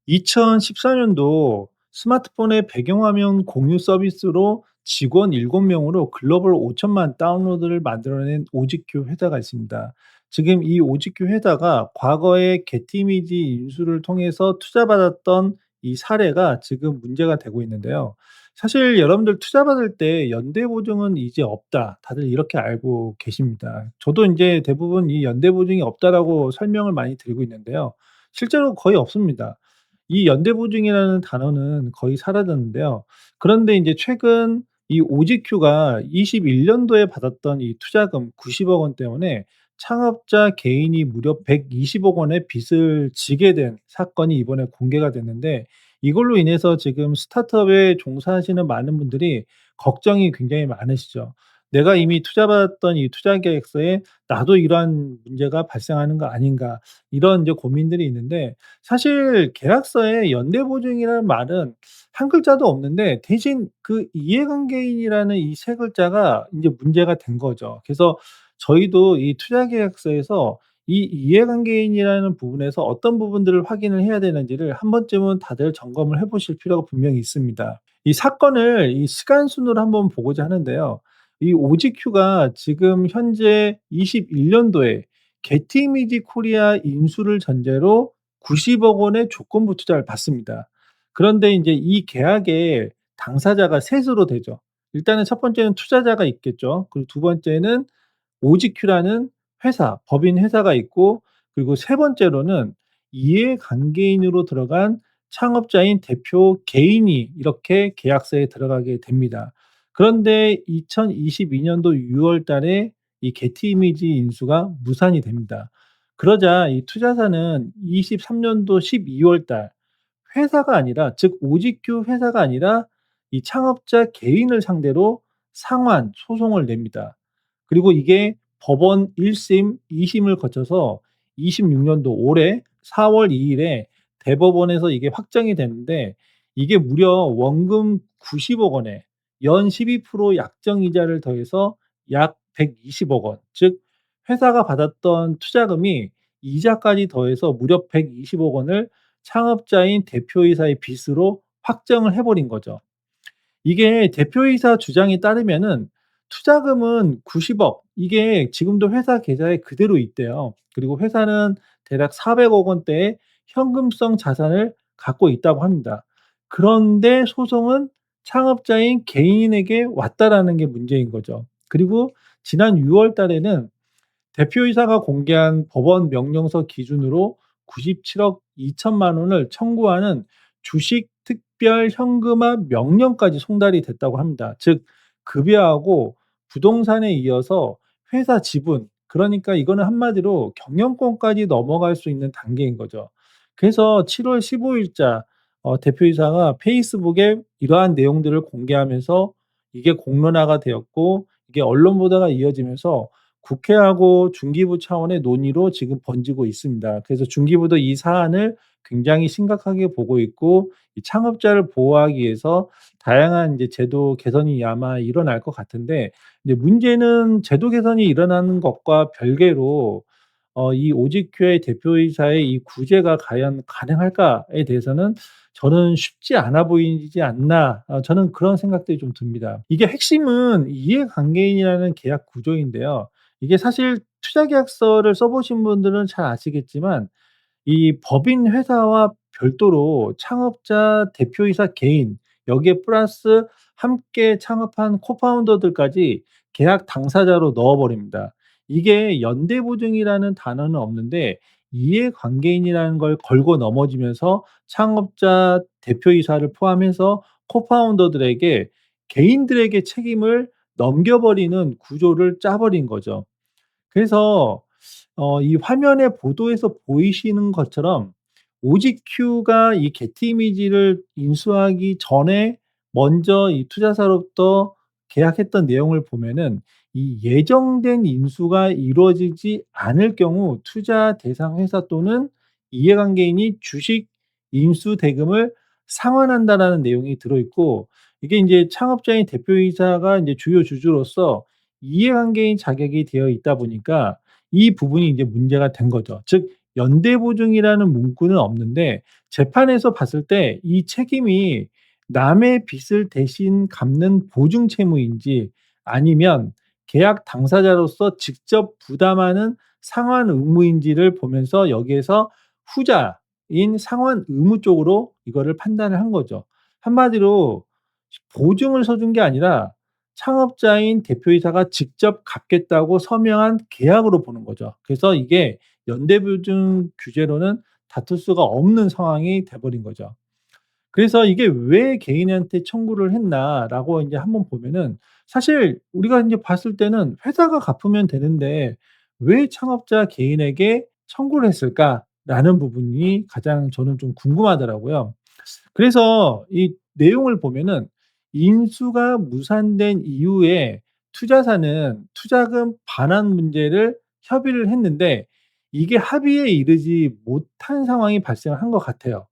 2014년도 스마트폰의 배경화면 공유 서비스로 직원 7명으로 글로벌 5천만 다운로드를 만들어낸 오지큐 회사가 있습니다. 지금 이 오지큐 회사가 과거에 게티이미지 인수를 통해서 투자받았던 이 사례가 지금 문제가 되고 있는데요. 사실 여러분들 투자받을 때 연대 보증은 이제 없다. 다들 이렇게 알고 계십니다. 저도 이제 대부분 이 연대 보증이 없다라고 설명을 많이 드리고 있는데요. 실제로 거의 없습니다. 이 연대보증이라는 단어는 거의 사라졌는데요. 그런데 인제 최근 이 오지큐가 21 년도에 받았던 이 투자금 90억 원 때문에 창업자 개인이 무려 120억 원의 빚을 지게 된 사건이 이번에 공개가 됐는데, 이걸로 인해서 지금 스타트업에 종사하시는 많은 분들이 걱정이 굉장히 많으시죠. '내가 이미 투자받았던 이 투자 계획서에 나도 이러한 문제가 발생하는 거 아닌가.' 이런 이제 고민들이 있는데, 사실 계약서에 연대보증이라는 말은 한 글자도 없는데 대신 그 이해관계인이라는 이 세 글자가 인제 문제가 된 거죠. 그래서 저희도 이 투자 계약서에서 이 이해관계인이라는 부분에서 어떤 부분들을 확인을 해야 되는지를 한 번쯤은 다들 점검을 해 보실 필요가 분명히 있습니다. 이 사건을 이 시간 순으로 한번 보고자 하는데요. 이 오지큐가 지금 현재 21 년도에 게티이미지 코리아 인수를 전제로 90억 원의 조건부 투자를 받습니다. 그런데 인제 이 계약의 당사자가 셋으로 되죠. 일단은 첫 번째는 투자자가 있겠죠. 그리고 두 번째는 오지큐라는 회사, 법인 회사가 있고, 그리고 세 번째로는 이해관계인으로 들어간 창업자인 대표 개인이 이렇게 계약서에 들어가게 됩니다. 그런데 2022 년도 6월 달에 이 게티이미지 인수가 무산이 됩니다. 그러자 이 투자사는 23 년도 12월 달 회사가 아니라, 즉 오지큐 회사가 아니라 이 창업자 개인을 상대로 상환 소송을 냅니다. 그리고 이게 법원 1 심, 2 심을 거쳐서 26 년도 올해 4월 2 일에 대법원에서 이게 확정이 됐는데, 이게 무려 원금 90억 원에 연 12% 약정 이자를 더해서 약 120억 원, 즉 회사가 받았던 투자금이 이자까지 더해서 무려 120억 원을 창업자인 대표이사의 빚으로 확정을 해 버린 거죠. 이게 대표이사 주장에 따르면은 투자금은 90억, 이게 지금도 회사 계좌에 그대로 있대요. 그리고 회사는 대략 400억 원대의 현금성 자산을 갖고 있다고 합니다. 그런데 소송은 창업자인 개인에게 왔다라는 게 문제인 거죠. 그리고 지난 6월 달에는 대표이사가 공개한 법원 명령서 기준으로 97억 2천만 원을 청구하는 주식 특별 현금화 명령까지 송달이 됐다고 합니다. 즉 급여하고 부동산에 이어서 회사 지분, 그러니까 이거는 한마디로 경영권까지 넘어갈 수 있는 단계인 거죠. 그래서 7월 15 일자 대표이사가 페이스북에 이러한 내용들을 공개하면서 이게 공론화가 되었고, 이게 언론 보도가 이어지면서 국회하고 중기부 차원의 논의로 지금 번지고 있습니다. 그래서 중기부도 이 사안을 굉장히 심각하게 보고 있고, 이 창업자를 보호하기 위해서 다양한 이제 제도 개선이 아마 일어날 것 같은데, 이제 문제는 제도 개선이 일어나는 것과 별개로 이 오직큐의 대표이사의 이 구제가 과연 가능할까에 대해서는 저는 쉽지 않아 보이지 않나, 저는 그런 생각들이 좀 듭니다. 이게 핵심은 이해관계인이라는 계약 구조인데요. 이게 사실 투자 계약서를 써 보신 분들은 잘 아시겠지만 이 법인 회사와 별도로 창업자 대표이사 개인, 여기에 플러스 함께 창업한 코파운더들까지 계약 당사자로 넣어 버립니다. 이게 연대보증이라는 단어는 없는데 이해관계인이라는 걸 걸고 넘어지면서 창업자 대표이사를 포함해서 코파운더들에게, 개인들에게 책임을 넘겨버리는 구조를 짜 버린 거죠. 그래서 이 화면의 보도에서 보이시는 것처럼 오지큐가 이 게티 이미지를 인수하기 전에 먼저 이 투자사로부터 계약했던 내용을 보면은 이 예정된 인수가 이루어지지 않을 경우 투자 대상 회사 또는 이해관계인이 주식 인수 대금을 상환한다라는 내용이 들어 있고, 이게 인제 창업자인 대표이사가 인제 주요 주주로서 이해관계인 자격이 되어 있다 보니까 이 부분이 이제 문제가 된 거죠. 즉 연대보증이라는 문구는 없는데 재판에서 봤을 때 이 책임이 남의 빚을 대신 갚는 보증 채무인지 아니면 계약 당사자로서 직접 부담하는 상환 의무인지를 보면서 여기에서 후자인 상환 의무 쪽으로 이거를 판단을 한 거죠. 한마디로 보증을 서준 게 아니라 창업자인 대표이사가 직접 갚겠다고 서명한 계약으로 보는 거죠. 그래서 이게 연대보증 규제로는 다툴 수가 없는 상황이 돼 버린 거죠. 그래서 이게 '왜 개인한테 청구를 했나.'라고 인제 한번 보면은 사실 우리가 인제 봤을 때는 '회사가 갚으면 되는데 왜 창업자 개인에게 청구를 했을까?'라는 부분이 가장 저는 좀 궁금하더라고요. 그래서 이 내용을 보면은 인수가 무산된 이후에 투자사는 투자금 반환 문제를 협의를 했는데 이게 합의에 이르지 못한 상황이 발생을 한 것 같아요.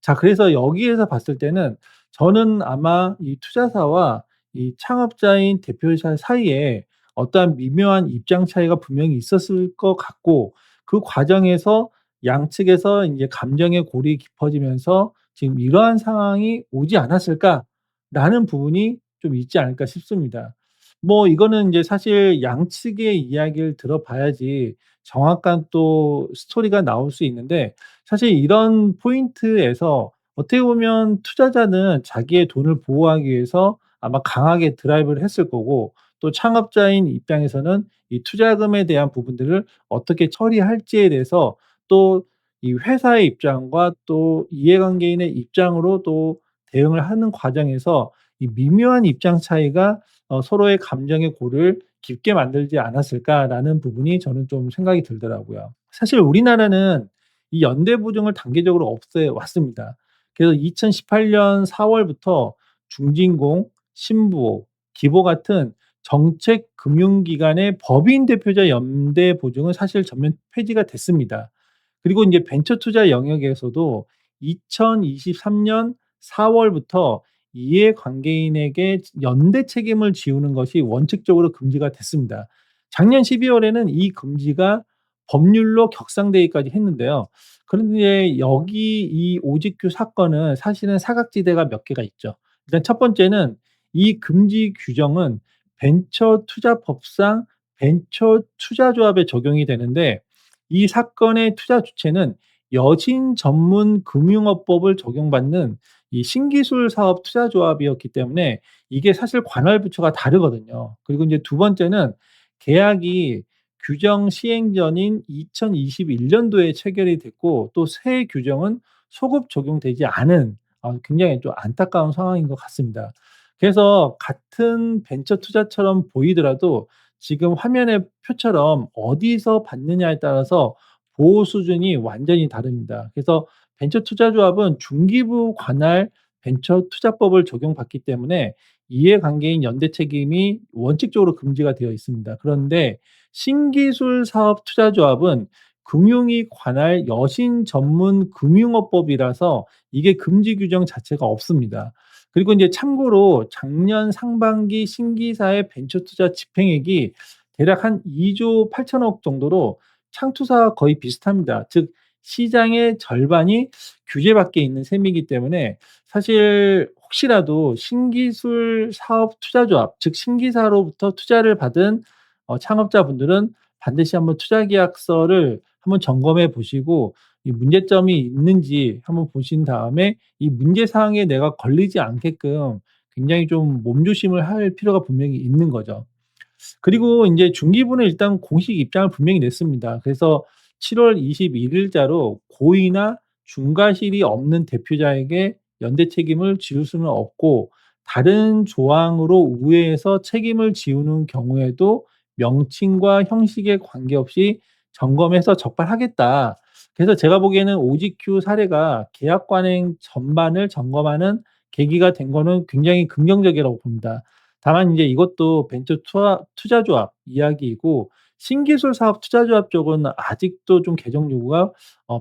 자, 그래서 여기에서 봤을 때는 저는 아마 이 투자사와 이 창업자인 대표이사 사이에 어떠한 미묘한 입장 차이가 분명히 있었을 것 같고 그 과정에서 양측에서 인제 감정의 골이 깊어지면서 '지금 이러한 상황이 오지 않았을까?'라는 부분이 좀 있지 않을까 싶습니다. 뭐 이거는 인제 사실 양측의 이야기를 들어봐야지 정확한 또 스토리가 나올 수 있는데 사실 이런 포인트에서 어떻게 보면 투자자는 자기의 돈을 보호하기 위해서 아마 강하게 드라이브를 했을 거고 또 창업자인 입장에서는 이 투자금에 대한 부분들을 어떻게 처리할지에 대해서 또 이 회사의 입장과 또 이해관계인의 입장으로 또 대응을 하는 과정에서 이 미묘한 입장 차이가 서로의 감정의 골을 깊게 만들지 않았을까라는 부분이 저는 좀 생각이 들더라고요. 사실 우리나라는 이 연대 보증을 단계적으로 없애 왔습니다. 그래서 2018년 4 월부터 중진공, 신부호, 기보 같은 정책 금융기관의 법인 대표자 연대 보증은 사실 전면 폐지가 됐습니다. 그리고 인제 벤처 투자 영역에서도 2023년 4 월부터 이해관계인에게 연대 책임을 지우는 것이 원칙적으로 금지가 됐습니다. 작년 12 월에는 이 금지가 법률로 격상되기까지 했는데요. 그런데 여기 이 오직큐 사건은 사실은 사각지대가 몇 개가 있죠. 일단 첫 번째는 이 금지 규정은 벤처 투자법상 벤처 투자조합에 적용이 되는데 이 사건의 투자 주체는 여신 전문 금융업법을 적용받는 이 신기술 사업 투자조합이었기 때문에 이게 사실 관할 부처가 다르거든요. 그리고 인제 두 번째는 계약이 규정 시행 전인 2021 년도에 체결이 됐고 또 새 규정은 소급 적용되지 않은 굉장히 좀 안타까운 상황인 것 같습니다. 그래서 같은 벤처 투자처럼 보이더라도 지금 화면의 표처럼 어디서 받느냐에 따라서 보호 수준이 완전히 다릅니다. 그래서 벤처 투자조합은 중기부 관할 벤처 투자법을 적용받기 때문에 이해관계인 연대 책임이 원칙적으로 금지가 되어 있습니다. 그런데 신기술 사업 투자조합은 금융위 관할 여신 전문 금융업법이라서 이게 금지 규정 자체가 없습니다. 그리고 인제 참고로 작년 상반기 신기사의 벤처 투자 집행액이 대략 한 2조 8천억 정도로 창투사와 거의 비슷합니다. 즉 시장의 절반이 규제 밖에 있는 셈이기 때문에 사실 혹시라도 신기술 사업 투자조합 즉 신기사로부터 투자를 받은 창업자분들은 반드시 한번 투자 계약서를 한번 점검해 보시고 이 문제점이 있는지 한번 보신 다음에 이 문제 사항에 내가 걸리지 않게끔 굉장히 좀 몸조심을 할 필요가 분명히 있는 거죠. 그리고 인제 중기부는 일단 공식 입장을 분명히 냈습니다. 그래서 7월 21 일자로 고의나 중과실이 없는 대표자에게 연대 책임을 지울 수는 없고 다른 조항으로 우회해서 책임을 지우는 경우에도 명칭과 형식에 관계없이 점검해서 적발하겠다. 그래서 제가 보기에는 오지큐 사례가 계약 관행 전반을 점검하는 계기가 된 거는 굉장히 긍정적이라고 봅니다. 다만 인제 이것도 벤처 투자조합 이야기이고 신기술 사업 투자조합 쪽은 아직도 좀 개정 요구가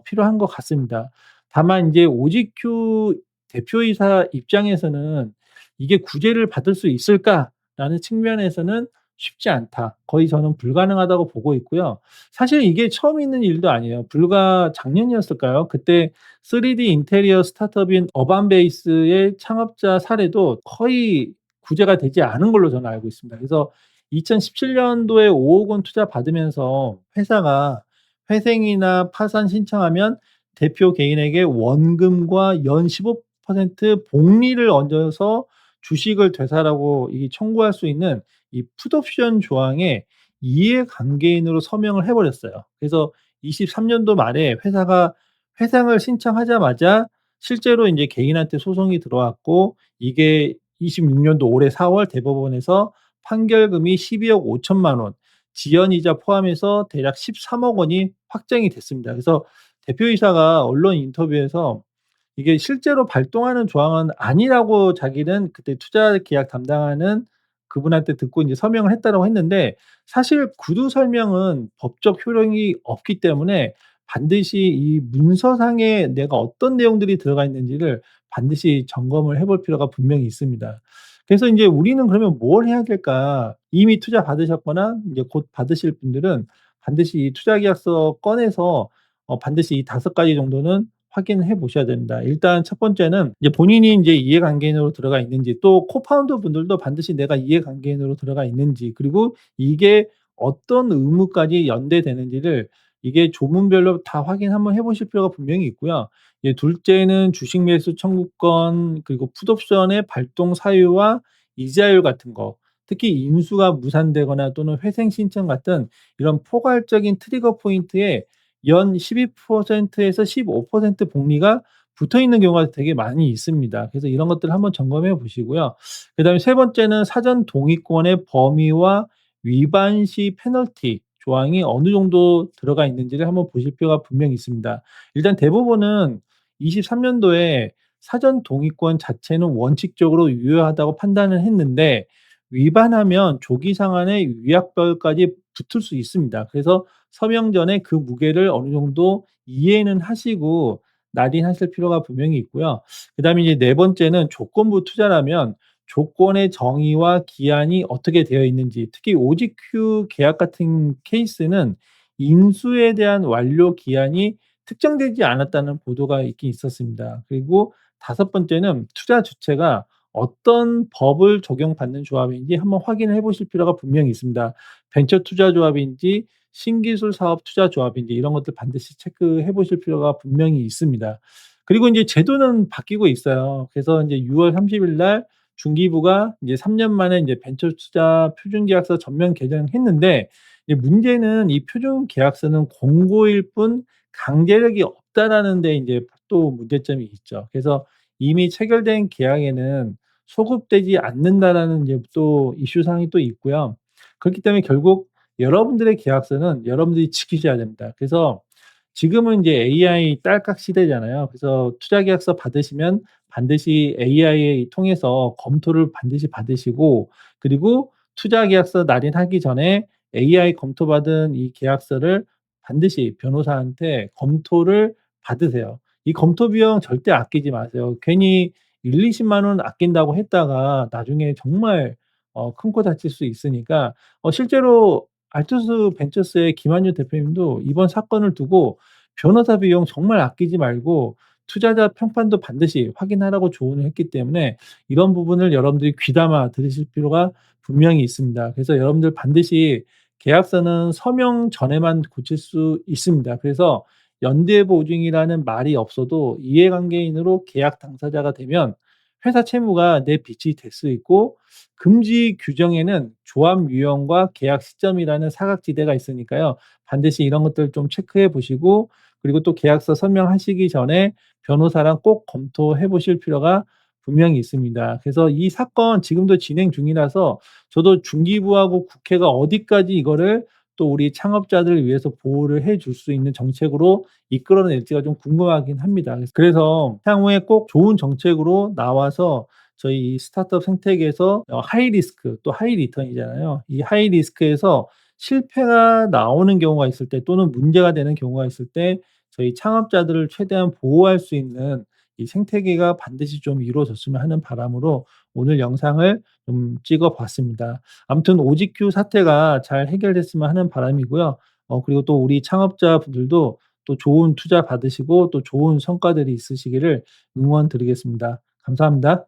필요한 것 같습니다. 다만 인제 오지큐 대표이사 입장에서는 '이게 구제를 받을 수 있을까?'라는 측면에서는 쉽지 않다. 거의 저는 불가능하다고 보고 있고요. 사실 이게 처음 있는 일도 아니에요. 불과 작년이었을까요? 그때 3D 인테리어 스타트업인 어반베이스의 창업자 사례도 거의 구제가 되지 않은 걸로 저는 알고 있습니다. 그래서 2017 년도에 5억 원 투자 받으면서 회사가 회생이나 파산 신청하면 대표 개인에게 원금과 연 15% 복리를 얹어서 주식을 되살라고 이 청구할 수 있는 이 풋옵션 조항에 이해관계인으로 서명을 해 버렸어요. 그래서 23 년도 말에 회사가 회상을 신청하자마자 실제로 인제 개인한테 소송이 들어왔고, 이게 26 년도 올해 4월 대법원에서 판결금이 12억 5천만 원, 지연이자 포함해서 대략 13억 원이 확정이 됐습니다. 그래서 대표이사가 언론 인터뷰에서 이게 실제로 발동하는 조항은 아니라고 자기는 그때 투자 계약 담당하는 그분한테 듣고 인제 서명을 했다라고 했는데, 사실 구두 설명은 법적 효력이 없기 때문에 반드시 이 문서상에 내가 어떤 내용들이 들어가 있는지를 반드시 점검을 해볼 필요가 분명히 있습니다. 그래서 인제 우리는 그러면 뭘 해야 될까? 이미 투자 받으셨거나 이제 곧 받으실 분들은 반드시 이 투자 계약서 꺼내서 반드시 이 5가지 정도는 확인해 보셔야 됩니다. 일단 첫 번째는 이제 본인이 인제 이해관계인으로 들어가 있는지, 또 코파운더 분들도 반드시 내가 이해관계인으로 들어가 있는지, 그리고 이게 어떤 의무까지 연대되는지를 이게 조문별로 다 확인 한번 해 보실 필요가 분명히 있고요. 이제 둘째는 주식 매수 청구권, 그리고 풋옵션의 발동 사유와 이자율 같은 거, 특히 인수가 무산되거나 또는 회생 신청 같은 이런 포괄적인 트리거 포인트에 연 12% 에서 15% 복리가 붙어 있는 경우가 되게 많이 있습니다. 그래서 이런 것들을 한번 점검해 보시고요. 그다음에 세 번째는 사전 동의권의 범위와 위반 시 페널티 조항이 어느 정도 들어가 있는지를 한번 보실 필요가 분명히 있습니다. 일단 대부분은 23 년도에 사전 동의권 자체는 원칙적으로 유효하다고 판단을 했는데, 위반하면 조기 상한의 위약벌까지 붙을 수 있습니다. 그래서 서명 전에 그 무게를 어느 정도 이해는 하시고 날인하실 필요가 분명히 있고요. 그다음에 이제 네 번째는 조건부 투자라면 조건의 정의와 기한이 어떻게 되어 있는지, 특히 OGQ 계약 같은 케이스는 인수에 대한 완료 기한이 특정되지 않았다는 보도가 있긴 있었습니다. 그리고 다섯 번째는 투자 주체가 어떤 법을 적용받는 조합인지 한번 확인을 해 보실 필요가 분명히 있습니다. 벤처 투자 조합인지 신기술 사업 투자 조합인지 이런 것들 반드시 체크해 보실 필요가 분명히 있습니다. 그리고 인제 제도는 바뀌고 있어요. 그래서 인제 6월 30일 날 중기부가 이제 3년 만에 인제 벤처 투자 표준 계약서 전면 개정했는데, 이제 문제는 이 표준 계약서는 공고일 뿐 강제력이 없다라는 데 인제 또 문제점이 있죠. 그래서 이미 체결된 계약에는 소급되지 않는다라는 이제 또 이슈 사항이 또 있고요. 그렇기 때문에 결국 여러분들의 계약서는 여러분들이 지키셔야 됩니다. 그래서 지금은 이제 AI 딸깍 시대잖아요. 그래서 투자 계약서 받으시면 반드시 AI 통해서 검토를 반드시 받으시고, 그리고 투자 계약서 날인하기 전에 AI 검토받은 이 계약서를 반드시 변호사한테 검토를 받으세요. 이 검토 비용 절대 아끼지 마세요. 괜히 1-20만 원 아낀다고 했다가 나중에 정말 큰 코 다칠 수 있으니까. 실제로 알투스 벤처스의 김한유 대표님도 이번 사건을 두고 변호사 비용 정말 아끼지 말고 투자자 평판도 반드시 확인하라고 조언을 했기 때문에 이런 부분을 여러분들이 귀담아 들으실 필요가 분명히 있습니다. 그래서 여러분들 반드시 계약서는 서명 전에만 고칠 수 있습니다. 그래서 연대 보증이라는 말이 없어도 이해관계인으로 계약 당사자가 되면 회사 채무가 내 빚이 될 수 있고, 금지 규정에는 조합 유형과 계약 시점이라는 사각지대가 있으니까요. 반드시 이런 것들 좀 체크해 보시고, 그리고 또 계약서 서명하시기 전에 변호사랑 꼭 검토해 보실 필요가 분명히 있습니다. 그래서 이 사건 지금도 진행 중이라서 저도 중기부하고 국회가 어디까지 이거를 또 우리 창업자들을 위해서 보호를 해줄 수 있는 정책으로 이끌어낼지가 좀 궁금하긴 합니다. 그래서 향후에 꼭 좋은 정책으로 나와서 저희 이 스타트업 생태계에서 하이 리스크 또 하이 리턴이잖아요. 이 하이 리스크에서 실패가 나오는 경우가 있을 때, 또는 문제가 되는 경우가 있을 때 저희 창업자들을 최대한 보호할 수 있는 이 생태계가 반드시 좀 이루어졌으면 하는 바람으로 오늘 영상을 좀 찍어 봤습니다. 아무튼 오직큐 사태가 잘 해결됐으면 하는 바람이고요. 그리고 또 우리 창업자분들도 또 좋은 투자 받으시고 또 좋은 성과들이 있으시기를 응원드리겠습니다. 감사합니다.